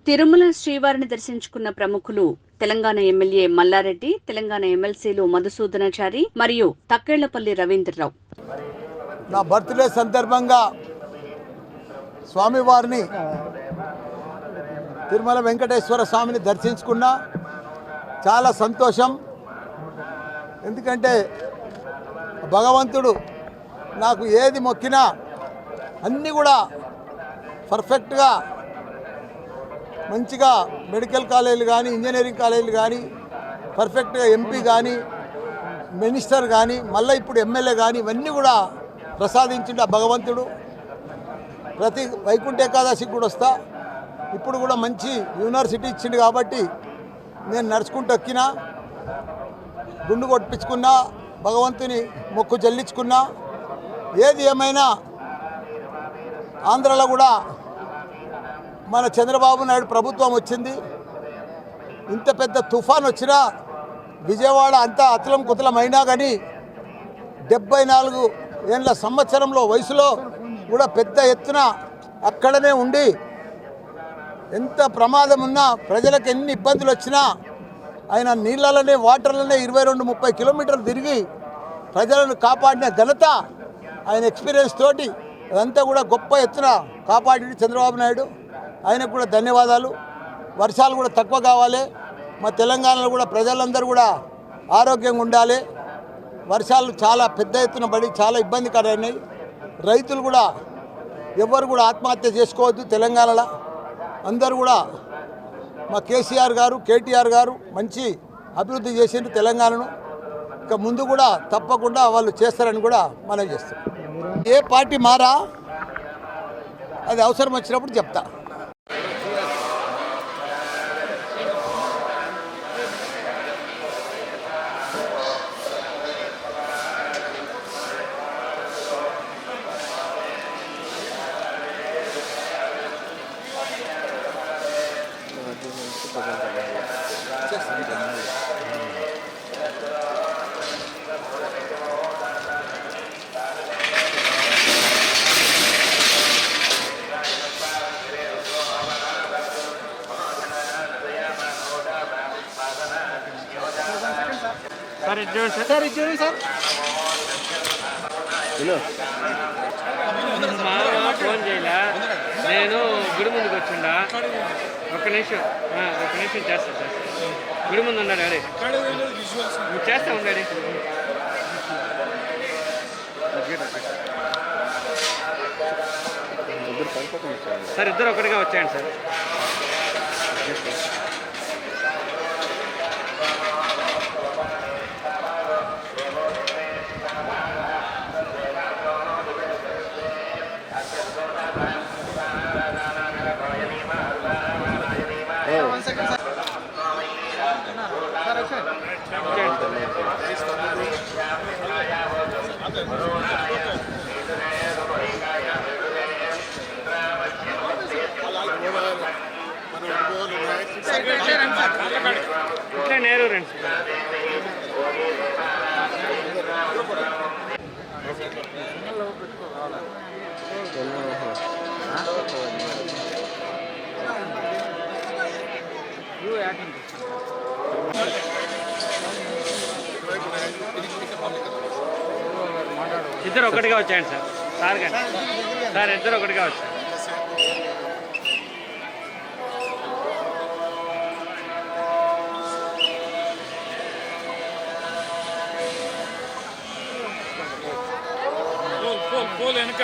తిరుమల శ్రీవారిని దర్శించుకున్న ప్రముఖులు తెలంగాణ ఎమ్మెల్యే మల్లారెడ్డి, తెలంగాణ ఎమ్మెల్సీలు మధుసూదనాచారి మరియు తక్కేళ్లపల్లి రవీంద్రరావు. నా బర్త్డే సందర్భంగా స్వామివారిని తిరుమల వెంకటేశ్వర స్వామిని దర్శించుకున్నా. చాలా సంతోషం. ఎందుకంటే భగవంతుడు నాకు ఏది మొక్కినా అన్నీ కూడా పర్ఫెక్ట్గా మంచిగా మెడికల్ కాలేజీలు కానీ, ఇంజనీరింగ్ కాలేజీలు కానీ, పర్ఫెక్ట్గా ఎంపీ కానీ, మినిస్టర్ కానీ, మళ్ళీ ఇప్పుడు ఎమ్మెల్యే కానీ ఇవన్నీ కూడా ప్రసాదించిండు ఆ భగవంతుడు. ప్రతి వైకుంఠ ఏకాదశికి కూడా వస్తా. ఇప్పుడు కూడా మంచి యూనివర్సిటీ ఇచ్చిండు కాబట్టి నేను నడుచుకుంటూ ఎక్కినా, గుండు కొట్టించుకున్నా, భగవంతుని మొక్కు చెల్లించుకున్నా. ఏది ఏమైనా ఆంధ్రలో కూడా మన చంద్రబాబు నాయుడు ప్రభుత్వం వచ్చింది. ఇంత పెద్ద తుఫాన్ వచ్చినా విజయవాడ అంతా అతలం కుతలం అయినా కానీ 74 ఏళ్ళ సంవత్సరంలో వయసులో కూడా పెద్ద ఎత్తున అక్కడనే ఉండి ఎంత ప్రమాదం ఉన్నా ప్రజలకు ఎన్ని ఇబ్బందులు వచ్చినా ఆయన నీళ్ళలోనే వాటర్లోనే 22-30 కిలోమీటర్లు తిరిగి ప్రజలను కాపాడిన ఘనత ఆయన ఎక్స్పీరియన్స్ తోటి అదంతా కూడా గొప్ప ఎత్తున కాపాడి చంద్రబాబు నాయుడు. ఆయనకు కూడా ధన్యవాదాలు. వర్షాలు కూడా తక్కువ కావాలి. మా తెలంగాణలో కూడా ప్రజలందరూ కూడా ఆరోగ్యంగా ఉండాలి. వర్షాలు చాలా పెద్ద ఎత్తున పడి చాలా ఇబ్బందికరమైనాయి. రైతులు కూడా ఎవ్వరు కూడా ఆత్మహత్య చేసుకోవద్దు. తెలంగాణలో అందరూ కూడా మా కేసీఆర్ గారు, కేటీఆర్ గారు మంచి అభివృద్ధి చేసిండ్రు తెలంగాణను. ఇక ముందు కూడా తప్పకుండా వాళ్ళు చేస్తారని కూడా మనం చేస్తాం. ఏ పార్టీ మారా అది అవసరం వచ్చినప్పుడు చెప్తా. ఫోన్ చేయలే, నేను గుడి ముందుకు వచ్చిండా. ఒక్క నిమిషం చేస్తా. గుడి ముందు ఉన్నాడు అడే, చేస్తా ఉండాడు. సార్ ఇద్దరు ఒకటిగా వచ్చాయండి సార్. ఇట్లా నేరు రండి. ఇద్దరు ఒకటిగా వచ్చాయండి సార్. సార్ కానీ సార్ ఇద్దరు ఒకటిగా వచ్చారు. పోల్ వెనక